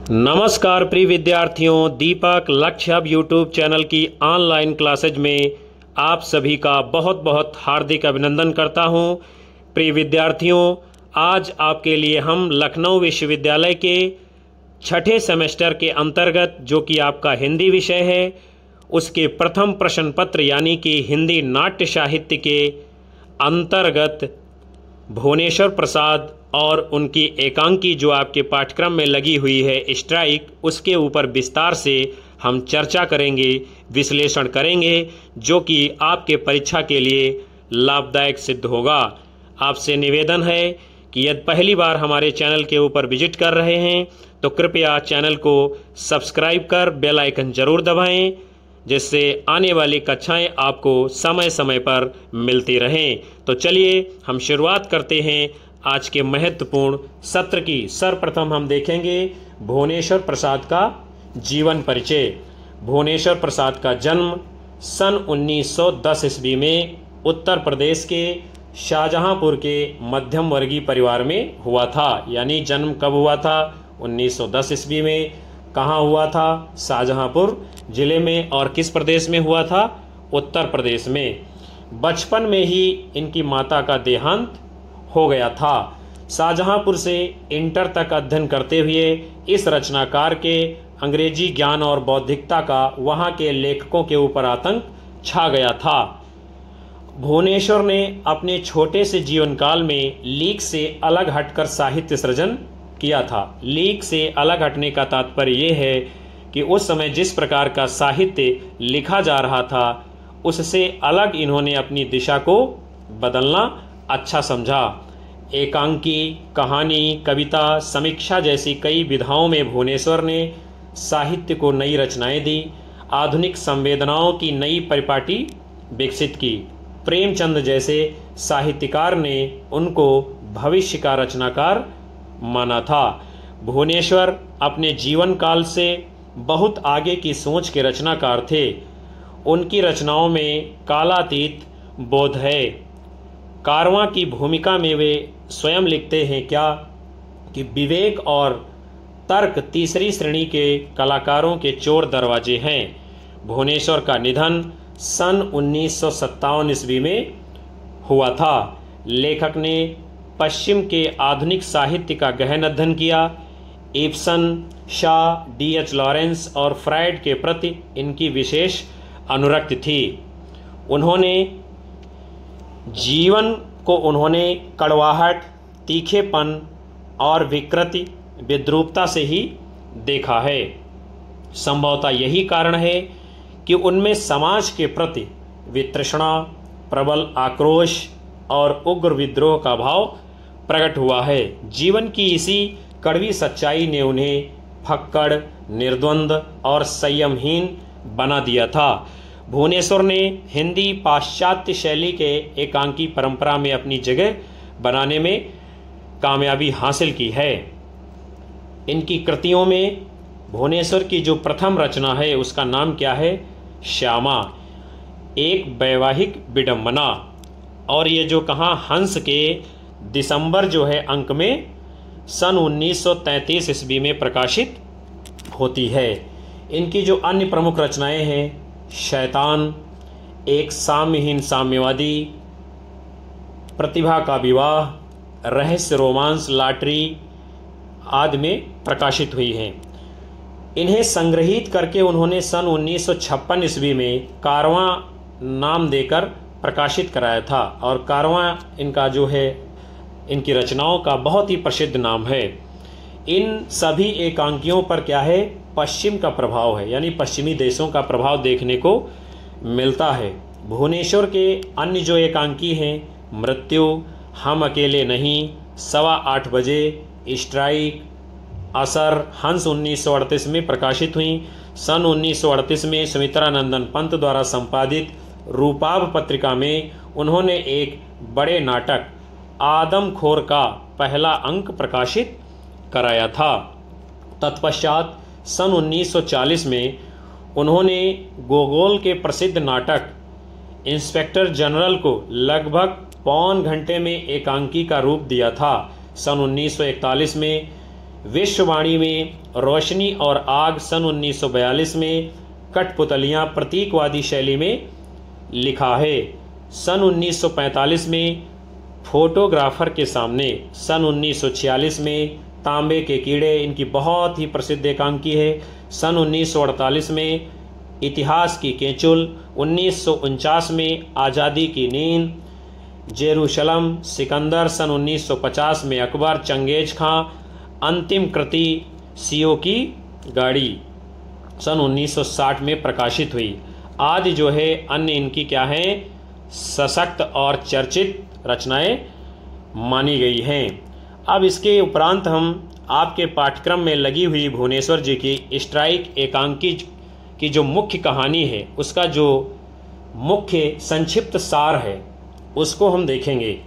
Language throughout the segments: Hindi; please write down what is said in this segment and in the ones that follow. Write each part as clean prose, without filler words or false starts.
नमस्कार प्रिय विद्यार्थियों, दीपक लक्ष्य हब यूट्यूब चैनल की ऑनलाइन क्लासेज में आप सभी का बहुत बहुत हार्दिक अभिनंदन करता हूं। प्रिय विद्यार्थियों, आज आपके लिए हम लखनऊ विश्वविद्यालय के छठे सेमेस्टर के अंतर्गत जो कि आपका हिंदी विषय है, उसके प्रथम प्रश्न पत्र यानी कि हिंदी नाट्य साहित्य के अंतर्गत भुवनेश्वर प्रसाद और उनकी एकांकी जो आपके पाठ्यक्रम में लगी हुई है स्ट्राइक, उसके ऊपर विस्तार से हम चर्चा करेंगे, विश्लेषण करेंगे, जो कि आपके परीक्षा के लिए लाभदायक सिद्ध होगा। आपसे निवेदन है कि यदि पहली बार हमारे चैनल के ऊपर विजिट कर रहे हैं तो कृपया चैनल को सब्सक्राइब कर बेल आइकन जरूर दबाएं, जिससे आने वाली कक्षाएं आपको समय समय पर मिलती रहें। तो चलिए हम शुरुआत करते हैं आज के महत्वपूर्ण सत्र की। सर्वप्रथम हम देखेंगे भुवनेश्वर प्रसाद का जीवन परिचय। भुवनेश्वर प्रसाद का जन्म सन 1910 ईस्वी में उत्तर प्रदेश के शाहजहांपुर के मध्यम वर्गीय परिवार में हुआ था। यानी जन्म कब हुआ था? 1910 ईस्वी में। कहाँ हुआ था? शाहजहांपुर जिले में। और किस प्रदेश में हुआ था? उत्तर प्रदेश में। बचपन में ही इनकी माता का देहांत हो गया था। शाहजहांपुर से इंटर तक अध्ययन करते हुए इस रचनाकार के अंग्रेजी ज्ञान और बौद्धिकता का वहाँ के लेखकों के ऊपर आतंक छा गया था। भुवनेश्वर ने अपने छोटे से जीवन काल में लीक से अलग हटकर साहित्य सृजन किया था। लीक से अलग हटने का तात्पर्य ये है कि उस समय जिस प्रकार का साहित्य लिखा जा रहा था उससे अलग इन्होंने अपनी दिशा को बदलना अच्छा समझा। एकांकी, कहानी, कविता, समीक्षा जैसी कई विधाओं में भुवनेश्वर ने साहित्य को नई रचनाएं दी, आधुनिक संवेदनाओं की नई परिपाटी विकसित की। प्रेमचंद जैसे साहित्यकार ने उनको भविष्य का रचनाकार माना था। भुवनेश्वर अपने जीवन काल से बहुत आगे की सोच के रचनाकार थे। उनकी रचनाओं में कालातीत बोध है। कारवां की भूमिका में वे स्वयं लिखते हैं क्या कि विवेक और तर्क तीसरी श्रेणी के कलाकारों के चोर दरवाजे हैं। भुवनेश्वर का निधन सन 1957 ईस्वी में हुआ था। लेखक ने पश्चिम के आधुनिक साहित्य का गहन अध्ययन किया। इब्सन, शा, डी.एच. लॉरेंस और फ्रायड के प्रति इनकी विशेष अनुरक्ति थी। जीवन को उन्होंने कड़वाहट, तीखेपन और विकृति, विद्रूपता से ही देखा है। संभवतः यही कारण है कि उनमें समाज के प्रति वितृष्णा, प्रबल आक्रोश और उग्र विद्रोह का भाव प्रकट हुआ है। जीवन की इसी कड़वी सच्चाई ने उन्हें फक्कड़, निर्द्वंद और संयमहीन बना दिया था। भुवनेश्वर ने हिंदी पाश्चात्य शैली के एकांकी परंपरा में अपनी जगह बनाने में कामयाबी हासिल की है। इनकी कृतियों में भुवनेश्वर की जो प्रथम रचना है उसका नाम क्या है? श्यामा, एक वैवाहिक विडंबना। और ये जो कहाँ हंस के दिसंबर जो है अंक में सन 1933 ईस्वी में प्रकाशित होती है। इनकी जो अन्य प्रमुख रचनाएं हैं, शैतान, एक साम्यहीन साम्यवादी, प्रतिभा का विवाह, रहस्य रोमांस, लॉटरी आदि में प्रकाशित हुई हैं। इन्हें संग्रहित करके उन्होंने सन 1956 ईस्वी में कारवां नाम देकर प्रकाशित कराया था। और कारवां इनका जो है इनकी रचनाओं का बहुत ही प्रसिद्ध नाम है। इन सभी एकांकियों पर क्या है? पश्चिम का प्रभाव है, यानी पश्चिमी देशों का प्रभाव देखने को मिलता है। भुवनेश्वर के अन्य जो एकांकी हैं, मृत्यु, हम अकेले नहीं, 8:15 बजे, स्ट्राइक, असर, हंस 1938 में प्रकाशित हुई। सन 1938 में सुमित्रा नंदन पंत द्वारा संपादित रूपाभ पत्रिका में उन्होंने एक बड़े नाटक आदमखोर का पहला अंक प्रकाशित कराया था। तत्पश्चात सन 1940 में उन्होंने गोगोल के प्रसिद्ध नाटक इंस्पेक्टर जनरल को लगभग पौन घंटे में एकांकी का रूप दिया था। सन 1941 में विश्ववाणी में रोशनी और आग सन 1942 में कठपुतलियाँ प्रतीकवादी शैली में लिखा है। सन 1945 में फोटोग्राफर के सामने, सन 1946 में तांबे के कीड़े, इनकी बहुत ही प्रसिद्ध एकांकी है। सन 1948 में इतिहास की केंचुल, 1949 में आज़ादी की नींद, जेरूशलम, सिकंदर, सन 1950 में अकबर, चंगेज खां, अंतिम कृति सीओ की गाड़ी सन 1960 में प्रकाशित हुई। आदि जो है अन्य इनकी क्या हैं, सशक्त और चर्चित रचनाएं मानी गई हैं। अब इसके उपरांत हम आपके पाठ्यक्रम में लगी हुई भुवनेश्वर जी की स्ट्राइक एकांकी की जो मुख्य कहानी है, उसका जो मुख्य संक्षिप्त सार है, उसको हम देखेंगे।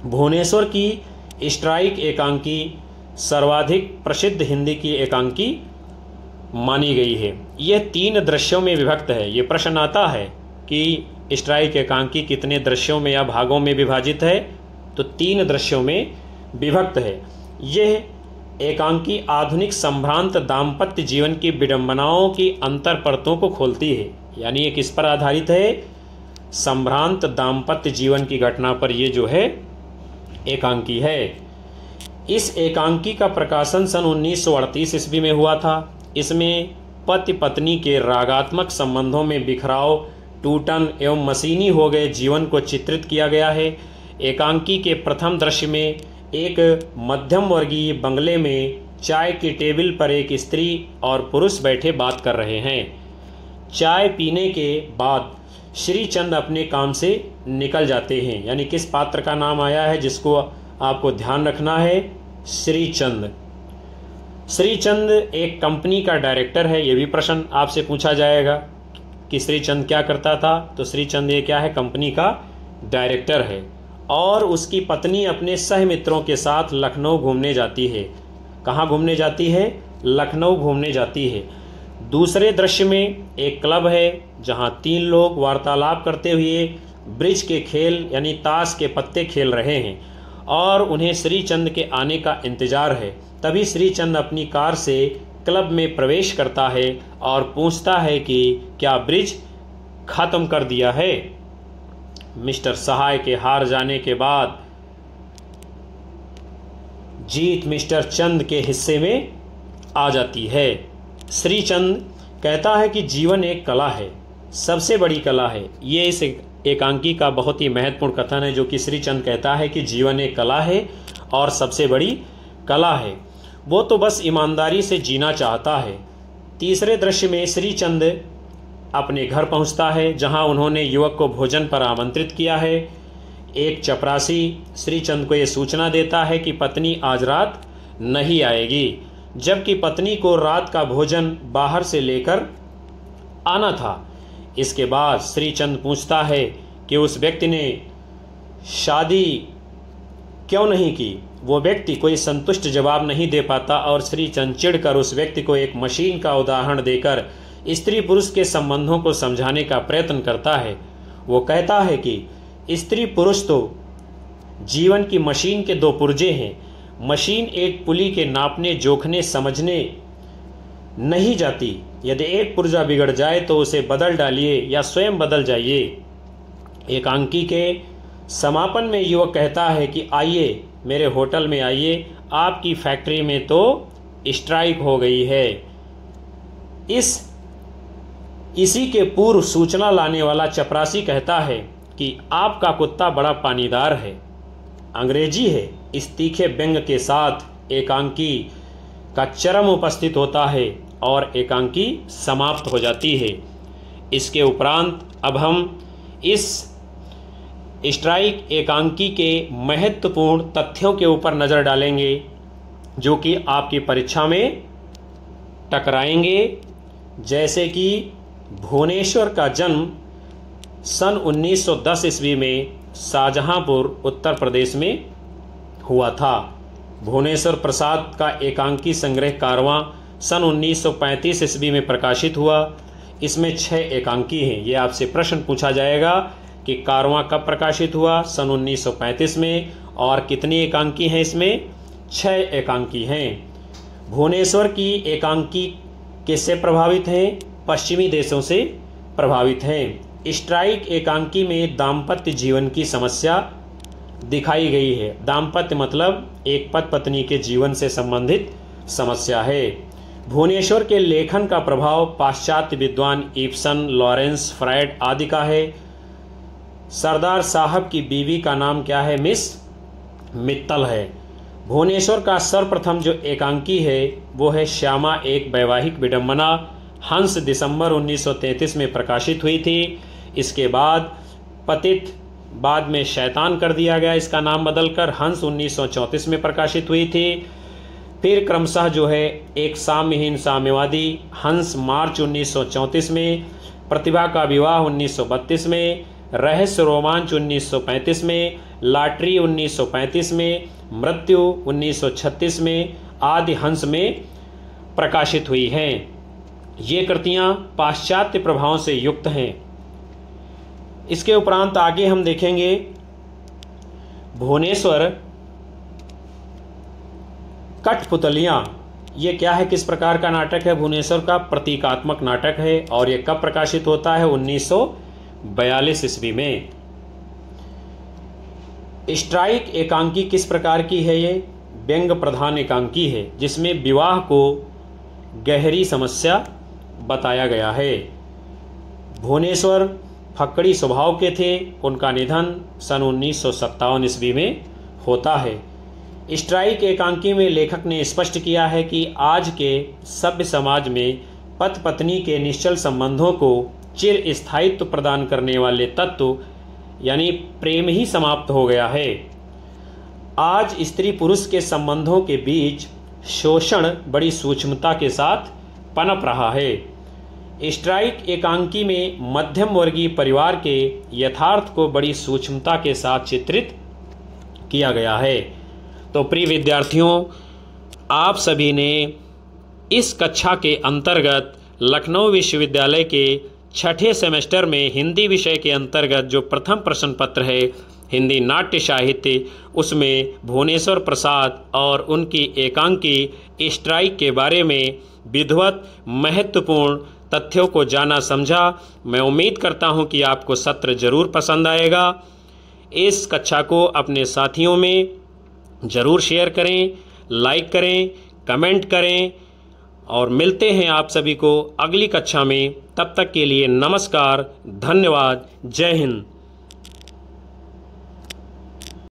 भुवनेश्वर की स्ट्राइक एकांकी सर्वाधिक प्रसिद्ध हिंदी की एकांकी मानी गई है। यह 3 दृश्यों में विभक्त है। ये प्रश्न आता है कि स्ट्राइक एकांकी कितने दृश्यों में या भागों में विभाजित है, तो 3 दृश्यों में विभक्त है। यह एकांकी आधुनिक संभ्रांत दाम्पत्य जीवन की विडंबनाओं की अंतर परतों को खोलती है। यानी ये किस पर आधारित है, संभ्रांत दाम्पत्य जीवन की घटना पर ये जो है एकांकी है। इस एकांकी का प्रकाशन सन 1938 ईस्वी में हुआ था। इसमें पति पत्नी के रागात्मक संबंधों में बिखराव, टूटन एवं मशीनी हो गए जीवन को चित्रित किया गया है। एकांकी के प्रथम दृश्य में एक मध्यम वर्गीय बंगले में चाय की टेबल पर एक स्त्री और पुरुष बैठे बात कर रहे हैं। चाय पीने के बाद श्रीचंद अपने काम से निकल जाते हैं। यानी किस पात्र का नाम आया है जिसको आपको ध्यान रखना है, श्रीचंद। श्रीचंद एक कंपनी का डायरेक्टर है। ये भी प्रश्न आपसे पूछा जाएगा कि श्रीचंद क्या करता था, तो श्रीचंद ये क्या है, कंपनी का डायरेक्टर है। और उसकी पत्नी अपने सहमित्रों के साथ लखनऊ घूमने जाती है। कहाँ घूमने जाती है, लखनऊ घूमने जाती है। दूसरे दृश्य में एक क्लब है जहाँ 3 लोग वार्तालाप करते हुए ब्रिज के खेल यानी ताश के पत्ते खेल रहे हैं और उन्हें श्रीचंद के आने का इंतजार है। तभी श्रीचंद अपनी कार से क्लब में प्रवेश करता है और पूछता है कि क्या ब्रिज खत्म कर दिया है। मिस्टर सहाय के हार जाने के बाद जीत मिस्टर चंद के हिस्से में आ जाती है। श्रीचंद कहता है कि जीवन एक कला है, सबसे बड़ी कला है। ये इस एकांकी का बहुत ही महत्वपूर्ण कथन है, जो कि श्रीचंद कहता है कि जीवन एक कला है और सबसे बड़ी कला है। वो तो बस ईमानदारी से जीना चाहता है। तीसरे दृश्य में श्रीचंद अपने घर पहुंचता है जहां उन्होंने युवक को भोजन पर आमंत्रित किया है। एक चपरासी श्रीचंद को ये सूचना देता है कि पत्नी आज रात नहीं आएगी, जबकि पत्नी को रात का भोजन बाहर से लेकर आना था। इसके बाद श्रीचंद पूछता है कि उस व्यक्ति ने शादी क्यों नहीं की। वो व्यक्ति कोई संतुष्ट जवाब नहीं दे पाता और श्रीचंद चिढ़कर उस व्यक्ति को एक मशीन का उदाहरण देकर स्त्री पुरुष के संबंधों को समझाने का प्रयत्न करता है। वो कहता है कि स्त्री पुरुष तो जीवन की मशीन के 2 पुर्जे हैं। मशीन एक पुली के नापने, जोखने, समझने नहीं जाती। यदि एक पुर्जा बिगड़ जाए तो उसे बदल डालिए या स्वयं बदल जाइए। एकांकी के समापन में युवक कहता है कि आइए मेरे होटल में आइए, आपकी फैक्ट्री में तो स्ट्राइक हो गई है। इसी के पूर्व सूचना लाने वाला चपरासी कहता है कि आपका कुत्ता बड़ा पानीदार है। अंग्रेजी है। इस तीखे व्यंग के साथ एकांकी का चरम उपस्थित होता है और एकांकी समाप्त हो जाती है। इसके उपरांत अब हम इस स्ट्राइक एकांकी के महत्वपूर्ण तथ्यों के ऊपर नज़र डालेंगे जो कि आपकी परीक्षा में टकराएंगे। जैसे कि भुवनेश्वर का जन्म सन 1910 ईस्वी में शाहजहांपुर उत्तर प्रदेश में हुआ था। भुवनेश्वर प्रसाद का एकांकी संग्रह कारवां सन 1935 ईस्वी में प्रकाशित हुआ। इसमें 6 एकांकी हैं। ये आपसे प्रश्न पूछा जाएगा कि कारवां कब प्रकाशित हुआ, सन 1935 में, और कितनी एकांकी हैं इसमें, 6 एकांकी हैं। भुवनेश्वर की एकांकी किससे प्रभावित हैं? पश्चिमी देशों से प्रभावित हैं। स्ट्राइक एकांकी में दाम्पत्य जीवन की समस्या दिखाई गई है। दाम्पत्य मतलब एक पति पत्नी के जीवन से संबंधित समस्या है। भुवनेश्वर के लेखन का प्रभाव पाश्चात्य विद्वान इब्सन, लॉरेंस, फ्रायड आदि का है। सरदार साहब की बीवी का नाम क्या है? मिस मित्तल है। भुवनेश्वर का सर्वप्रथम जो एकांकी है वो है श्यामा एक वैवाहिक विडंबना। हंस दिसंबर 1933 में प्रकाशित हुई थी। इसके बाद पतित बाद में शैतान कर दिया गया, इसका नाम बदलकर हंस 1934 में प्रकाशित हुई थी। फिर क्रमशः जो है एक साम्यहीन साम्यवादी हंस मार्च 1934 में, प्रतिभा का विवाह 1932 में, रहस्य रोमांच 1935 में, लॉटरी 1935 में, मृत्यु 1936 में आदि हंस में प्रकाशित हुई हैं। ये कृतियां पाश्चात्य प्रभावों से युक्त हैं। इसके उपरांत आगे हम देखेंगे भुवनेश्वर कठपुतलियां। ये क्या है, किस प्रकार का नाटक है? भुवनेश्वर का प्रतीकात्मक नाटक है और ये कब प्रकाशित होता है? 1942 ईस्वी में। स्ट्राइक एकांकी किस प्रकार की है? ये व्यंग प्रधान एकांकी है जिसमें विवाह को गहरी समस्या बताया गया है। भुवनेश्वर फक्कड़ी स्वभाव के थे। उनका निधन सन 1957 ईस्वी में होता है। स्ट्राइक एकांकी में लेखक ने स्पष्ट किया है कि आज के सभ्य समाज में पति पत्नी के निश्चल संबंधों को चिर स्थायित्व प्रदान करने वाले तत्व यानी प्रेम ही समाप्त हो गया है। आज स्त्री पुरुष के संबंधों के बीच शोषण बड़ी सूक्ष्मता के साथ पनप रहा है। स्ट्राइक एकांकी में मध्यम वर्गीय परिवार के यथार्थ को बड़ी सूक्ष्मता के साथ चित्रित किया गया है। तो प्रिय विद्यार्थियों, आप सभी ने इस कक्षा के अंतर्गत लखनऊ विश्वविद्यालय के छठे सेमेस्टर में हिंदी विषय के अंतर्गत जो प्रथम प्रश्न पत्र है हिंदी नाट्य साहित्य, उसमें भुवनेश्वर प्रसाद और उनकी एकांकी स्ट्राइक के बारे में विधिवत महत्वपूर्ण तथ्यों को जाना समझा। मैं उम्मीद करता हूं कि आपको सत्र जरूर पसंद आएगा। इस कक्षा को अपने साथियों में ज़रूर शेयर करें, लाइक करें, कमेंट करें और मिलते हैं आप सभी को अगली कक्षा में। तब तक के लिए नमस्कार, धन्यवाद, जय हिंद।